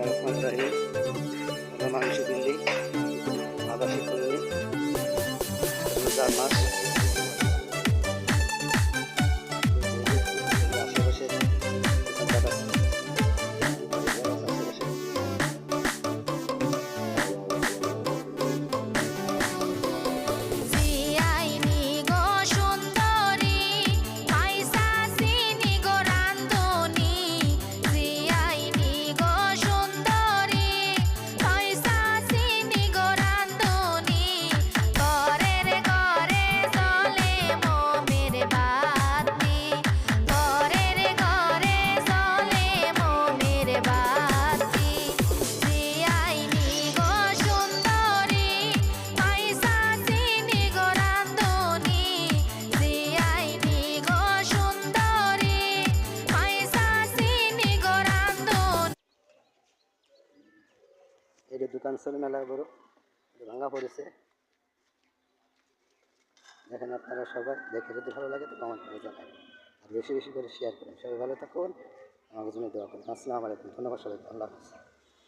রহমানির রহিম মাংস দিল্লি আবাসী কলোনি রমজান মাস আশেপাশে এটা দোকান ছিল মেলা বড় ভাঙা পড়েছে। দেখেন আপনারা সবাই দেখে যদি ভালো লাগে তো কমেন্ট করে জানাবেন আর বেশি বেশি করে শেয়ার করেন। সবাই ভালো থাকুন, আমাকে জন্য দোয়া করুন। আসসালামু আলাইকুম, ধন্যবাদ সবাইকে, আল্লাহ হাফেজ।